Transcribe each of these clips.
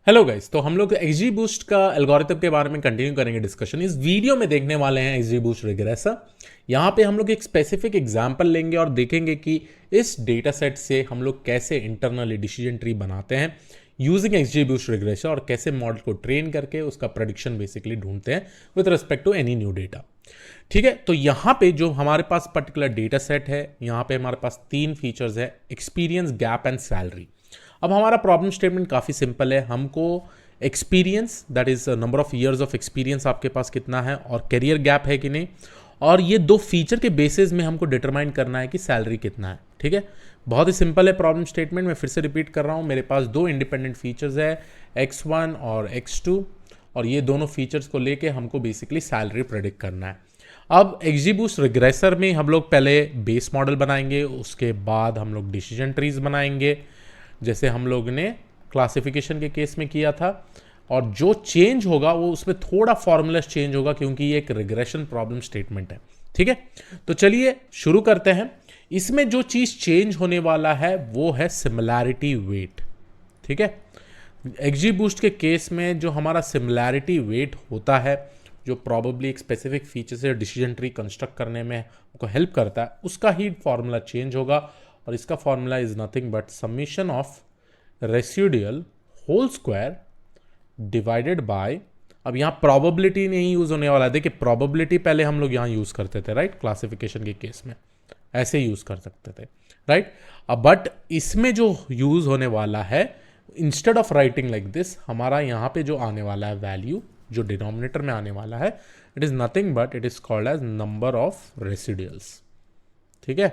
Hello guys, तो हम लोग एक्सजी बूस्ट का एल्गोरिथम के बारे में कंटिन्यू करेंगे डिस्कशन। इस वीडियो में देखने वाले हैं एक्सजी बूस्ट रिग्रेसर। यहाँ पे हम लोग एक स्पेसिफिक एग्जांपल लेंगे और देखेंगे कि इस डेटा सेट से हम लोग कैसे इंटरनली डिसीजन ट्री बनाते हैं यूजिंग एक्सजी बूस्ट रिग्रेसर, और कैसे मॉडल को ट्रेन करके उसका प्रेडिक्शन बेसिकली ढूंढते हैं with respect to any new data. ठीक है, तो यहाँ पे जो हमारे पास पर्टिकुलर डेटा सेट है, यहाँ पे हमारे पास तीन फीचर्स है: एक्सपीरियंस, गैप एंड सैलरी। अब हमारा प्रॉब्लम स्टेटमेंट काफ़ी सिंपल है। हमको experience, that is number of years of experience आपके पास कितना है, और करियर गैप है कि नहीं, और ये दो फीचर के बेसिस में हमको डिटरमाइन करना है कि सैलरी कितना है। ठीक है, बहुत ही सिंपल है प्रॉब्लम स्टेटमेंट। मैं फिर से रिपीट कर रहा हूँ, मेरे पास दो इंडिपेंडेंट फीचर्स है, x1 और x2, और ये दोनों फीचर्स को लेके हमको बेसिकली सैलरी प्रेडिक्ट करना है। अब एक्सजीबूस्ट रिग्रेसर में हम लोग पहले बेस मॉडल बनाएंगे, उसके बाद हम लोग डिसीजन ट्रीज बनाएंगे जैसे हम लोग ने क्लासिफिकेशन के केस में किया था, और जो चेंज होगा वो उसमें थोड़ा फॉर्मूला चेंज होगा क्योंकि ये एक रिग्रेशन प्रॉब्लम स्टेटमेंट है। ठीक है, तो चलिए शुरू करते हैं। इसमें जो चीज़ चेंज होने वाला है वो है सिमिलैरिटी वेट। ठीक है, एक्सजीबूस्ट के केस में जो हमारा सिमिलैरिटी वेट होता है, जो प्रॉबेबली एक स्पेसिफिक फीचर से डिसीजन ट्री कंस्ट्रक्ट करने में हमको हेल्प करता है, उसका ही फॉर्मूला चेंज होगा, और इसका formula is nothing but summation of residual whole square divided by, अब यहाँ प्रोबेबिलिटी नहीं यूज होने वाला है। देखिए, प्रोबेबिलिटी पहले हम लोग यहाँ यूज करते थे, राइट, क्लासिफिकेशन के केस में ऐसे यूज कर सकते थे, राइट। अब बट इसमें जो यूज होने वाला है, instead of writing like this, हमारा यहाँ पे जो आने वाला है वैल्यू, जो डिनोमिनेटर में आने वाला है, it is nothing but it is called as number of residuals. ठीक है,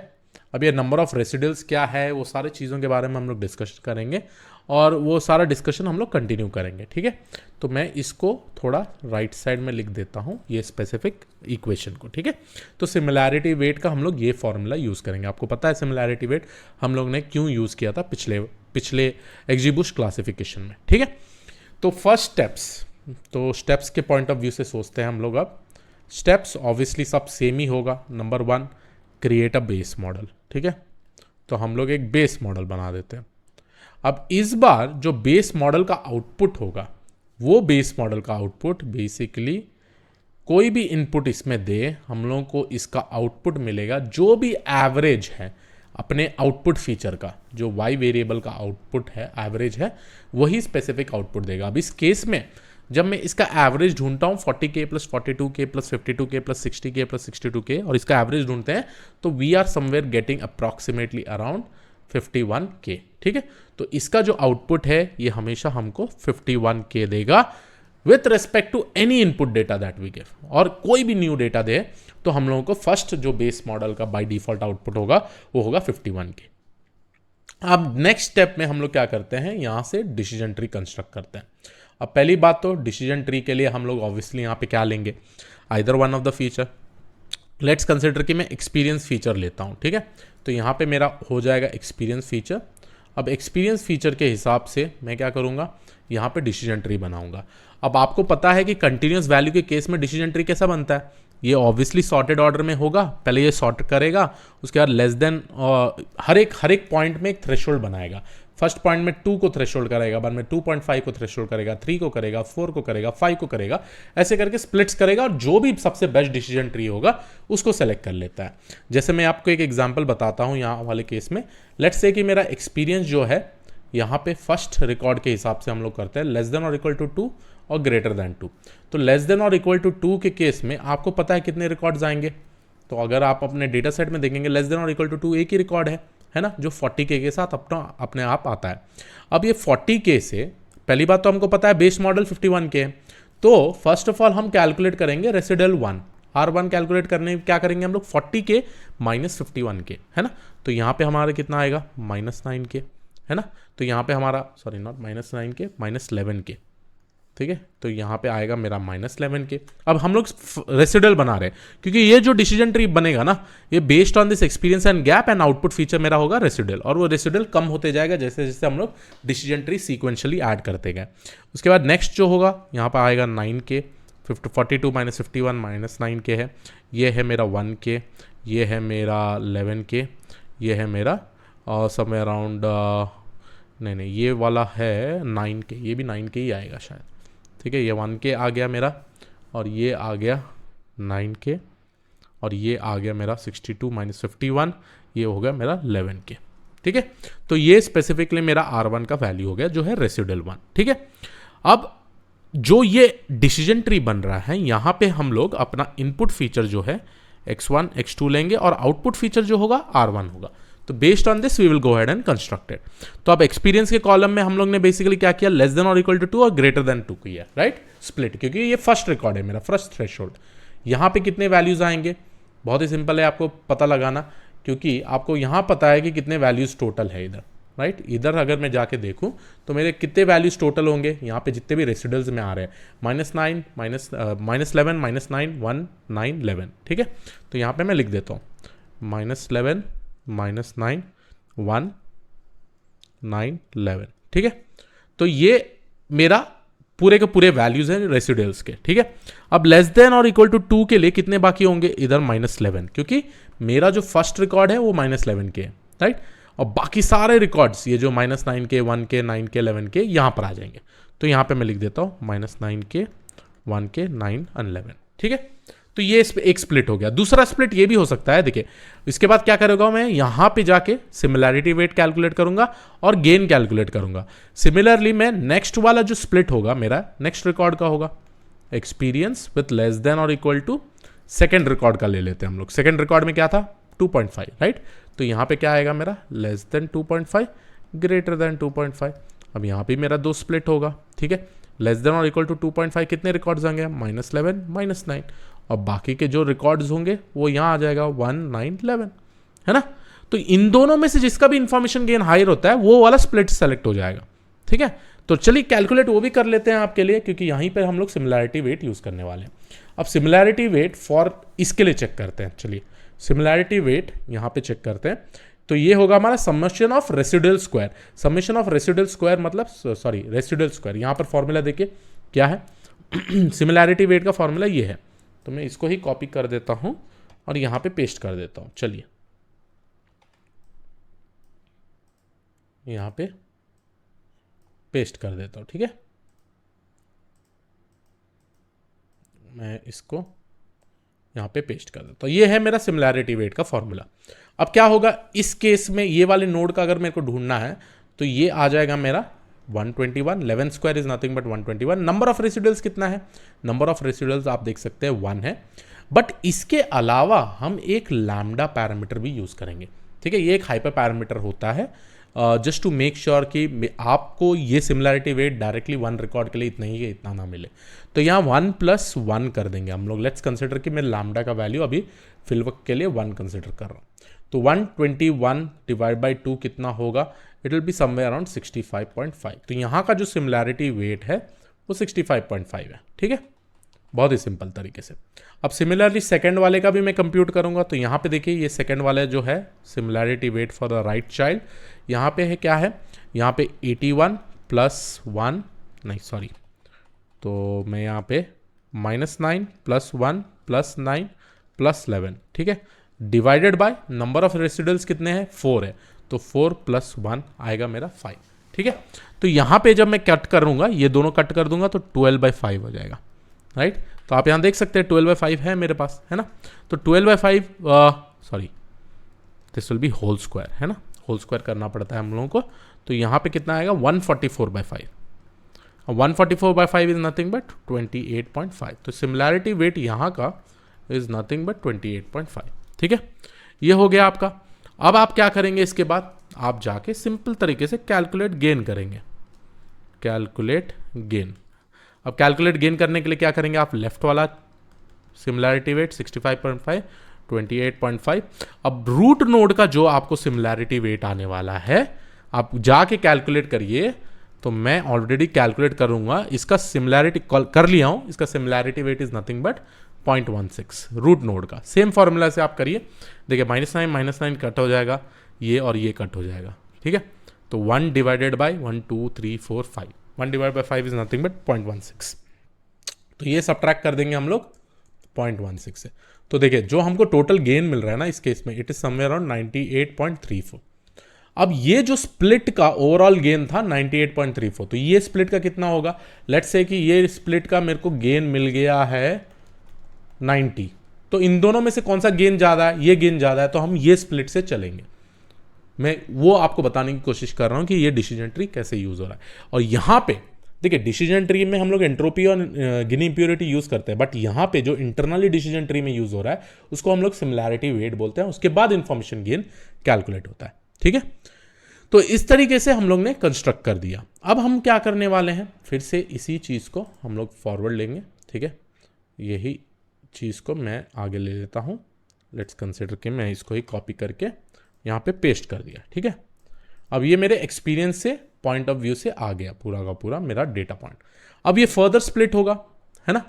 अब ये नंबर ऑफ रेसिडुअल्स क्या है, वो सारे चीज़ों के बारे में हम लोग डिस्कशन करेंगे, और वो सारा डिस्कशन हम लोग कंटिन्यू करेंगे। ठीक है, तो मैं इसको थोड़ा राइट साइड में लिख देता हूँ, ये स्पेसिफिक इक्वेशन को। ठीक है, तो सिमिलैरिटी वेट का हम लोग ये फॉर्मूला यूज़ करेंगे। आपको पता है सिमिलैरिटी वेट हम लोग ने क्यों यूज़ किया था पिछले एक्सजीबूस्ट क्लासिफिकेशन में। ठीक है, तो फर्स्ट स्टेप्स के पॉइंट ऑफ व्यू से सोचते हैं हम लोग। अब स्टेप्स ऑब्वियसली सब सेम ही होगा। Number 1, create a base model. ठीक है, तो हम लोग एक बेस मॉडल बना देते हैं। अब इस बार जो बेस मॉडल का आउटपुट होगा, वो बेस मॉडल का आउटपुट बेसिकली कोई भी इनपुट इसमें दे, हम लोगों को इसका आउटपुट मिलेगा जो भी एवरेज है अपने आउटपुट फीचर का, जो वाई वेरिएबल का आउटपुट है, एवरेज है, वही स्पेसिफिक आउटपुट देगा। अब इस केस में जब मैं इसका एवरेज ढूंढता हूँ 40K plus 42K plus 52K plus 60K plus 62K, और इसका एवरेज ढूंढते हैं, तो we are somewhere getting approximately around 51K। ठीक है, तो इसका जो आउटपुट है ये हमेशा हमको 51K देगा with respect to any input data that we give, और कोई भी न्यू डेटा दे तो हम लोगों को फर्स्ट जो बेस मॉडल का बाय डिफॉल्ट आउटपुट होगा वो होगा 51K। अब नेक्स्ट स्टेप में हम लोग क्या करते हैं, यहां से डिसीजन ट्री कंस्ट्रक्ट करते हैं। अब पहली बात तो डिसीजन ट्री के लिए हम लोग ऑब्वियसली यहाँ पे क्या लेंगे, either one of the feature. Let's consider कि मैं एक्सपीरियंस फीचर लेता हूँ। ठीक है, तो यहाँ पे मेरा हो जाएगा एक्सपीरियंस फीचर। अब एक्सपीरियंस फीचर के हिसाब से मैं क्या करूँगा, यहाँ पे डिसीजन ट्री बनाऊंगा। अब आपको पता है कि कंटिन्यूस वैल्यू के केस में डिसीजन ट्री कैसा बनता है, ये ऑब्वियसली सॉर्टेड ऑर्डर में होगा। पहले ये सॉर्ट करेगा, उसके बाद लेस देन हर एक पॉइंट में एक थ्रेशोल्ड बनाएगा। फर्स्ट पॉइंट में 2 को थ्रेशोल्ड करेगा, बाद में 2.5 को थ्रेशोल्ड करेगा, 3 को करेगा, 4 को करेगा, 5 को करेगा, ऐसे करके स्प्लिट्स करेगा, और जो भी सबसे बेस्ट डिसीजन ट्री होगा उसको सेलेक्ट कर लेता है। जैसे मैं आपको एक एग्जांपल बताता हूँ यहाँ वाले केस में। लेट्स से कि मेरा एक्सपीरियंस जो है यहाँ पे फर्स्ट रिकॉर्ड के हिसाब से हम लोग करते हैं लेस देन और इक्वल टू 2 और ग्रेटर देन 2। तो लेस देन और इक्वल टू 2 के केस में आपको पता है कितने रिकॉर्ड्स आएंगे, तो अगर आप अपने डेटा सेट में देखेंगे लेस देन और इक्वल टू 2 एक ही रिकॉर्ड है ना, जो 40K के साथ अपने आप आता है। अब ये 40K से पहली बात तो हमको पता है बेस मॉडल 51K है, तो फर्स्ट ऑफ ऑल हम कैलकुलेट करेंगे रेसिडुअल 1, R1 कैलकुलेट करने क्या करेंगे हम लोग, 40K माइनस 51K, है ना। तो यहाँ पे हमारा कितना आएगा, -9K, है ना। तो यहाँ पे हमारा सॉरी नॉट -9K, -11K। ठीक है, तो यहाँ पे आएगा मेरा -11K। अब हम लोग रेसिडुअल बना रहे हैं क्योंकि ये जो डिसीजन ट्री बनेगा ना, ये based on this experience and gap and output feature मेरा होगा रेसिडुअल, और वो रेसिडुअल कम होते जाएगा जैसे जैसे हम लोग डिसीजन ट्री सीक्वेंशियली ऐड करते गए। उसके बाद नेक्स्ट जो होगा यहाँ पर आएगा 9K, 42 माइनस 51 माइनस 9K है, ये है मेरा 1K, ये है मेरा 11K, ये है मेरा समवेयर अराउंड नहीं ये वाला है 9K, ये भी 9K ही आएगा शायद। ठीक है, ये 1K आ गया मेरा, और ये आ गया 9K, और ये आ गया मेरा 62 - 51, ये हो गया मेरा 11K। ठीक है, तो ये स्पेसिफिकली मेरा R1 का वैल्यू हो गया जो है रेसिडुअल 1। ठीक है, अब जो ये डिसीजन ट्री बन रहा है, यहां पे हम लोग अपना इनपुट फीचर जो है x1 x2 लेंगे और आउटपुट फीचर जो होगा R1 होगा। तो based on this we will go ahead and constructed. तो अब एक्सपीरियंस के कॉलम में हम लोग ने बेसिकली क्या किया, लेस देन और इक्वल टू 2 और ग्रेटर देन 2 किया, राइट, स्प्लिट, क्योंकि ये फर्स्ट रिकॉर्ड है मेरा, फर्स्ट थ्रेशोल्ड। यहां पे कितने वैल्यूज आएंगे, बहुत ही सिंपल है आपको पता लगाना, क्योंकि आपको यहां पता है कि कितने वैल्यूज टोटल है इधर, राइट। इधर अगर मैं जाके देखूं तो मेरे कितने वैल्यूज टोटल होंगे, यहाँ पे जितने भी रेसिडुअल्स में आ रहे हैं, -9 -11 -9 1 9 11। ठीक है, तो यहाँ पे मैं लिख देता हूँ -11 -9 1 9 11। ठीक है, तो ये मेरा पूरे के पूरे वैल्यूज हैं रेसिडुअल्स के। ठीक है, अब लेस देन और इक्वल टू 2 के लिए कितने बाकी होंगे, इधर -11, क्योंकि मेरा जो फर्स्ट रिकॉर्ड है वो -11 के है, राइट। और बाकी सारे रिकॉर्ड्स ये जो -9K 1K 9K 11K यहाँ पर आ जाएंगे। तो यहाँ पे मैं लिख देता हूँ -9K 1K 9 और 11। ठीक है, तो ये एक स्प्लिट हो गया। दूसरा स्प्लिट ये भी हो सकता है, देखिए इसके बाद क्या करूँगा, मैं यहाँ पे जाके सिमिलैरिटी वेट कैलकुलेट करूंगा और गेन कैलकुलेट करूंगा। सिमिलरली मैं नेक्स्ट वाला जो स्प्लिट होगा मेरा नेक्स्ट रिकॉर्ड का होगा, एक्सपीरियंस विथ लेस देन और इक्वल टू सेकेंड रिकॉर्ड का ले लेते हैं हम लोग। सेकेंड रिकॉर्ड में क्या था 2.5, राइट। तो यहाँ पे क्या आएगा मेरा लेस देन 2.5 ग्रेटर देन 2.5। अब यहाँ पे मेरा 2 स्प्लिट होगा। ठीक है, लेस देन और इक्वल टू 2.5 कितने रिकॉर्ड्स होंगे, -11 -9, और बाकी के जो रिकॉर्ड्स होंगे वो यहाँ आ जाएगा 1 9 11, है ना। तो इन दोनों में से जिसका भी इंफॉर्मेशन गेन हायर होता है वो वाला स्प्लिट सेलेक्ट हो जाएगा। ठीक है, तो चलिए कैलकुलेट वो भी कर लेते हैं आपके लिए, क्योंकि यहीं पर हम लोग सिमिलैरिटी वेट यूज करने वाले हैं। अब सिमिलैरिटी वेट फॉर इसके लिए चेक करते हैं। चलिए सिमिलैरिटी वेट यहाँ पे चेक करते हैं। तो ये होगा हमारा summation of residual square. Summation of residual square मतलब सॉरी रेसिडुअल स्क्वायर, यहाँ पर फॉर्मूला देखिए क्या है सिमिलैरिटी वेट का फॉर्मूला ये है। तो मैं इसको ही कॉपी कर देता हूं और यहाँ पे पेस्ट कर देता हूं। चलिए यहाँ पे पेस्ट कर देता हूं। ठीक है, मैं इसको यहाँ पे पेस्ट कर देता हूँ। ये है मेरा सिमिलैरिटी वेट का फॉर्मूला। अब क्या होगा इस केस में, ये वाले नोड का अगर मेरे को ढूंढना है तो ये आ जाएगा मेरा 121। 11 square is nothing but 121। Number of residuals कितना है, नंबर ऑफ रेसिडुअल्स आप देख सकते हैं 1 है। बट इसके अलावा हम एक लैम्डा पैरामीटर भी यूज करेंगे। ठीक है, ये एक हाइपर पैरामीटर होता है जस्ट टू मेक श्योर कि आपको ये सिमिलैरिटी वेट डायरेक्टली 1 रिकॉर्ड के लिए इतना ही है, इतना ना मिले। तो यहाँ 1 + 1 कर देंगे हम लोग। लेट्स कंसिडर कि मैं लैम्डा का वैल्यू अभी फिलवक्त के लिए 1 कंसिडर कर रहा हूँ। तो 121 डिवाइड बाई 2 कितना होगा, it will be somewhere around 65.5। तो यहाँ का जो सिमिलैरिटी वेट है वो 65.5 है। ठीक है, बहुत ही सिंपल तरीके से। अब सिमिलरली सेकंड वाले का भी मैं कंप्यूट करूंगा। तो यहाँ पे देखिए ये सेकंड वाला जो है similarity weight for the right child, यहाँ पे है क्या है, यहाँ पे 81 + 1 नहीं सॉरी, तो मैं यहाँ पे -9 + 1 + 9 + 11। ठीक है, divided by number of residuals कितने हैं 4 है, तो 4 + 1 आएगा मेरा 5। ठीक है, तो यहाँ पे जब मैं कट करूंगा ये दोनों कट कर दूंगा तो 12/5 हो जाएगा, राइट। तो आप यहाँ देख सकते हैं 12/5 है मेरे पास, है ना। तो 12/5 sorry this will be whole square, है ना, होल स्क्वायर करना पड़ता है हम लोगों को। तो यहाँ पे कितना आएगा 144/5। 144/5 इज नथिंग बट 28.5। तो सिमिलैरिटी वेट यहाँ का इज नथिंग बट 28.5। ठीक है, ये हो गया आपका। अब आप क्या करेंगे, इसके बाद आप जाके सिंपल तरीके से कैलकुलेट गेन करेंगे। कैलकुलेट गेन, अब कैलकुलेट गेन करने के लिए क्या करेंगे, आप लेफ्ट वाला सिमिलैरिटी वेट 65.5 28.5। अब रूट नोड का जो आपको सिमिलैरिटी वेट आने वाला है आप जाके कैलकुलेट करिए। तो मैं ऑलरेडी कैलकुलेट करूंगा, इसका सिमिलैरिटी कर लिया हूं, इसका similarity weight is nothing but 0.16 root node का। सेम फॉर्मूला से आप करिए, देखिए -9 -9 कट हो जाएगा, ये और ये कट हो जाएगा। ठीक है, तो 1 divided by 1 2 3 4 5, 1 divide by 5 is nothing but 0.16। तो ये सब्ट्रैक्ट कर देंगे हम लोग 0.16 से। तो देखिए जो हमको टोटल गेन मिल रहा है ना इस केस में, इट इज समवेयर अराउंड 98.34। अब ये जो स्प्लिट का ओवरऑल गेन था 98.34, तो ये स्प्लिट का कितना होगा? लेट्स से कि ये स्प्लिट का मेरे को गेन मिल गया है 90, तो इन दोनों में से कौन सा गेन ज़्यादा है? ये गेन ज़्यादा है, तो हम ये स्प्लिट से चलेंगे। मैं वो आपको बताने की कोशिश कर रहा हूं कि ये डिसीजन ट्री कैसे यूज़ हो रहा है। और यहाँ पे देखिए, डिसीजन ट्री में हम लोग एंट्रोपी और गिनी इम्प्योरिटी यूज़ करते हैं, बट यहाँ पे जो इंटरनली डिसीजन ट्री में यूज़ हो रहा है उसको हम लोग सिमिलैरिटी वेट बोलते हैं। उसके बाद इंफॉर्मेशन गेन कैलकुलेट होता है, ठीक है। तो इस तरीके से हम लोग ने कंस्ट्रक्ट कर दिया। अब हम क्या करने वाले हैं, फिर से इसी चीज़ को हम लोग फॉरवर्ड लेंगे, ठीक है। यही चीज़ को मैं आगे ले लेता हूँ। लेट्स कंसिडर कि मैं इसको ही कॉपी करके यहाँ पे पेस्ट कर दिया, ठीक है। अब ये मेरे एक्सपीरियंस से पॉइंट ऑफ व्यू से आ गया पूरा का पूरा मेरा डेटा पॉइंट। अब ये फर्दर स्प्लिट होगा, है ना,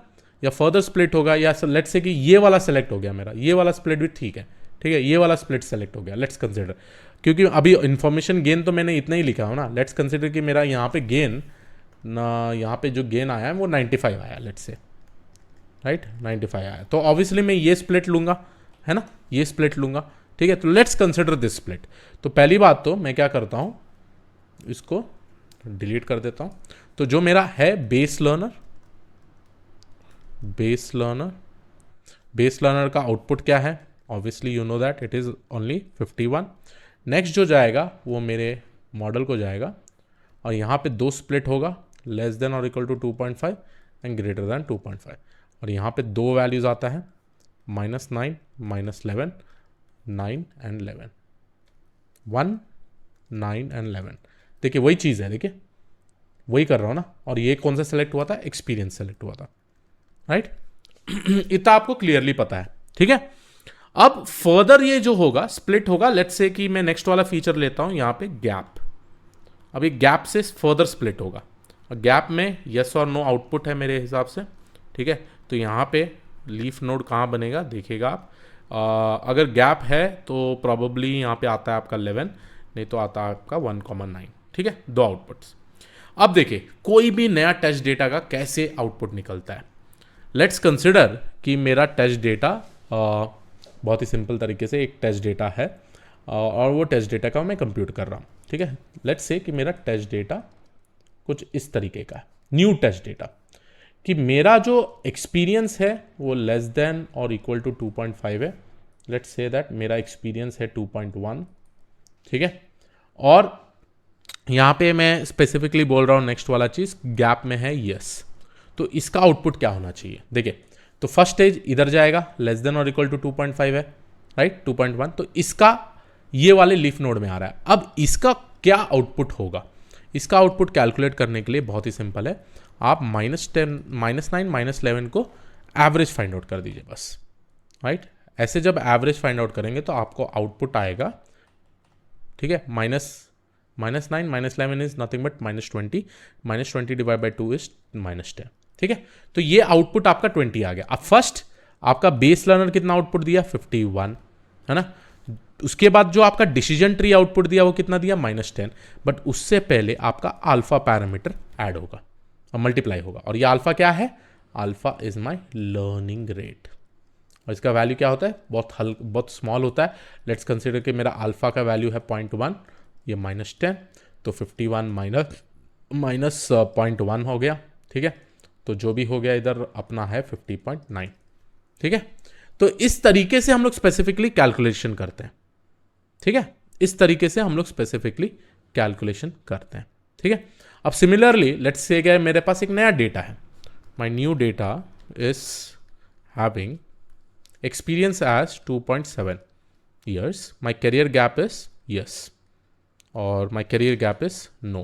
या फर्दर स्प्लिट होगा, या लेट्स से कि ये वाला सेलेक्ट हो गया मेरा, ये वाला स्प्लिट भी ठीक है, ठीक है, ये वाला स्प्लिट सेलेक्ट हो गया। लेट्स कंसिडर, क्योंकि अभी इंफॉर्मेशन गेन तो मैंने इतना ही लिखा हो ना। लेट्स कंसिडर कि मेरा यहाँ पे गेन ना, यहाँ पे जो गेन आया है वो 95 आया, लेट्स से, राइट, 95 आया। तो ऑब्वियसली मैं ये स्प्लिट लूंगा, है ना, ये स्प्लिट लूंगा, ठीक है। तो लेट्स कंसिडर दिस स्प्लिट। तो पहली बात तो मैं क्या करता हूँ, इसको डिलीट कर देता हूँ। तो जो मेरा है बेस लर्नर, बेस लर्नर का आउटपुट क्या है? Obviously you know that it is only 51। Next जो जाएगा वो मेरे मॉडल को जाएगा, और यहाँ पे दो स्प्लिट होगा, लेस देन और equal to 2.5 and greater than 2.5। और यहाँ पे दो वैल्यूज आता है, -9, -11, 9 एंड 11, 1, 9 एंड 11। देखिए वही चीज़ है, देखिए वही कर रहा हूँ ना। और ये कौन सा सेलेक्ट हुआ था? एक्सपीरियंस सेलेक्ट हुआ था, राइट। इतना आपको क्लियरली पता है, ठीक है। अब फर्दर ये जो होगा स्प्लिट होगा, लेट्स से कि मैं नेक्स्ट वाला फीचर लेता हूँ यहाँ पे गैप। अब ये गैप से फर्दर स्प्लिट होगा, और गैप में यस और नो आउटपुट है मेरे हिसाब से, ठीक है। तो यहाँ पे लीफ नोड कहाँ बनेगा देखिएगा आप। अगर गैप है तो प्रॉबेबली यहाँ पे आता है आपका 11, नहीं तो आता है आपका 1,9, ठीक है, दो आउटपुट्स। अब देखिए कोई भी नया टेस्ट डेटा का कैसे आउटपुट निकलता है। लेट्स कंसिडर कि मेरा टेस्ट डेटा बहुत ही सिंपल तरीके से एक टेस्ट डेटा है, और वो टेस्ट डेटा का मैं कंप्यूट कर रहा हूँ, ठीक है। लेट्स से कि मेरा टेस्ट डेटा कुछ इस तरीके का है, न्यू टेस्ट डेटा, कि मेरा जो एक्सपीरियंस है वो लेस देन और इक्वल टू 2.5 है। लेट्स से दैट मेरा एक्सपीरियंस है 2.1, ठीक है। और यहाँ पे मैं स्पेसिफिकली बोल रहा हूँ नेक्स्ट वाला चीज़ गैप में है यस। तो इसका आउटपुट क्या होना चाहिए? देखिए, तो फर्स्ट स्टेज इधर जाएगा, लेस देन और इक्वल टू 2.5 है, राइट, 2.1। तो इसका ये वाले लीफ नोड में आ रहा है। अब इसका क्या आउटपुट होगा? इसका आउटपुट कैलकुलेट करने के लिए बहुत ही सिंपल है, आप -10, -9, -11 को एवरेज फाइंड आउट कर दीजिए बस, राइट। ऐसे जब एवरेज फाइंड आउट करेंगे तो आपको आउटपुट आएगा, ठीक है, -9, -11 is nothing but -20, -20 divide by 2 is -10, ठीक है। तो ये आउटपुट आपका 20 आ गया। अब फर्स्ट आपका बेस लर्नर कितना आउटपुट दिया? 51, है ना। उसके बाद जो आपका डिसीजन ट्री आउटपुट दिया वो कितना दिया? -10। बट उससे पहले आपका अल्फा पैरामीटर ऐड होगा और मल्टीप्लाई होगा, और ये अल्फा क्या है? Alpha is my learning rate, और इसका वैल्यू क्या होता है? बहुत स्मॉल होता है। लेट्स कंसिडर कि मेरा अल्फा का वैल्यू है 0.1, ये -10, तो 51 माइनस 0.1 हो गया, ठीक है। तो जो भी हो गया इधर अपना है 50.9, ठीक है। तो इस तरीके से हम लोग स्पेसिफिकली कैलकुलेशन करते हैं, ठीक है। इस तरीके से हम लोग स्पेसिफिकली कैलकुलेशन करते हैं, ठीक है। अब सिमिलरली लेट्स से क्या है, मेरे पास एक नया डेटा है, my new data is having experience as 2.7 years, my career gap is yes और my career gap is no।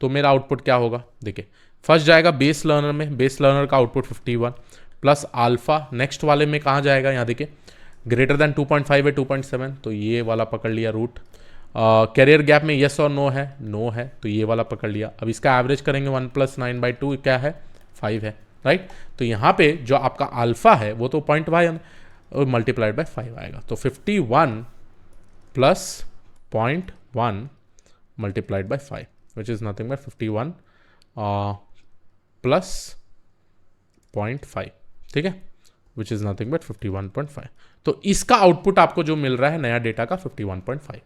तो मेरा आउटपुट क्या होगा? देखिए, फर्स्ट जाएगा बेस लर्नर में, बेस लर्नर का आउटपुट 51 प्लस अल्फा। नेक्स्ट वाले में कहाँ जाएगा? यहाँ देखिए, ग्रेटर देन 2.5 है 2.7, तो ये वाला पकड़ लिया रूट। कैरियर गैप में यस और नो है, नो है, तो ये वाला पकड़ लिया। अब इसका एवरेज करेंगे, 1 + 9/2 क्या है? 5 है, राइट। तो यहाँ पे जो आपका अल्फा है वो तो 0.1 और मल्टीप्लाइड बाय 5 आएगा, तो 51 + 0.1 multiplied by 5 which is nothing but 51 + 0.5, ठीक है, विच इज़ नथिंग बट 51.5। तो इसका आउटपुट आपको जो मिल रहा है नया डेटा का 51.5।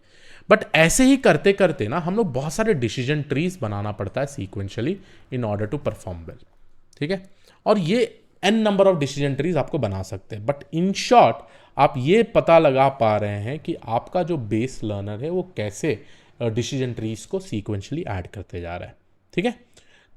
बट ऐसे ही करते करते ना हम लोग बहुत सारे डिसीजन ट्रीज बनाना पड़ता है sequentially in order to perform well, ठीक है। और ये n number of decision trees आपको बना सकते हैं, बट इन शॉर्ट आप ये पता लगा पा रहे हैं कि आपका जो बेस लर्नर है वो कैसे डिसीजन ट्रीज को सीक्वेंशियली ऐड करते जा रहा है, ठीक है।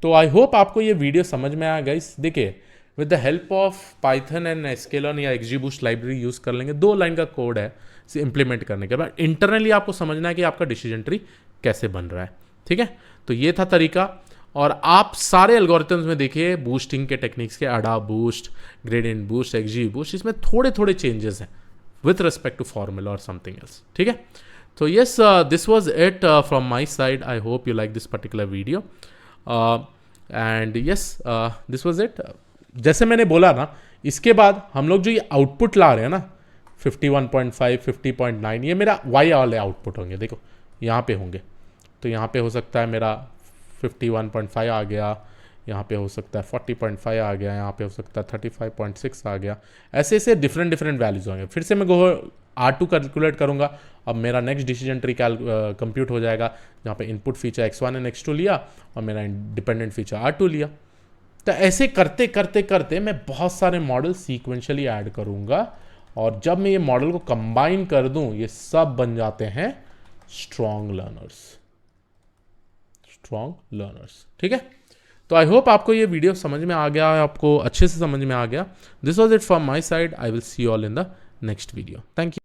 तो आई होप आपको ये वीडियो समझ में आया गाइस। देखिए, with the help of Python and sklearn या XGBoost लाइब्रेरी यूज़ कर लेंगे, 2 लाइन का कोड है इसे इंप्लीमेंट करने के बाद इंटरनली आपको समझना है कि आपका डिसीजन ट्री कैसे बन रहा है, ठीक है। तो ये था तरीका। और आप सारे एल्गोरिथम्स में देखिए बूस्टिंग के टेक्निक्स के, अडा बूस्ट, ग्रेडियंट बूस्ट, XGBoost, इसमें थोड़े थोड़े चेंजेस हैं विथ रिस्पेक्ट टू फॉर्मूला और समथिंग एल्स, ठीक है। तो yes, this was it from my side. I hope you like this particular video and yes, this was it. जैसे मैंने बोला ना, इसके बाद हम लोग जो ये आउटपुट ला रहे हैं ना 51.5, 50.9, ये मेरा वाई वाले आउटपुट होंगे। देखो यहाँ पे होंगे, तो यहाँ पे हो सकता है मेरा 51.5 आ गया, यहाँ पे हो सकता है 40.5 आ गया, यहाँ पे हो सकता है 35.6 आ गया। ऐसे ऐसे डिफरेंट डिफरेंट वैल्यूज होंगे। फिर से मैं R2 कैलकुलेट करूँगा, अब मेरा नेक्स्ट डिसीजन ट्री कंप्यूट हो जाएगा, जहाँ पे input feature X1 and X2 लिया और मेरा डिपेंडेंट फीचर R2 लिया। तो ऐसे करते करते करते मैं बहुत सारे मॉडल सीक्वेंशियली ऐड करूँगा, और जब मैं ये मॉडल को कंबाइन कर दूँ, ये सब बन जाते हैं स्ट्रॉन्ग लर्नर्स, ठीक है। तो आई होप आपको ये वीडियो समझ में आ गया, आपको अच्छे से समझ में आ गया। This was it from my side. I will see you all in the next video. Thank you.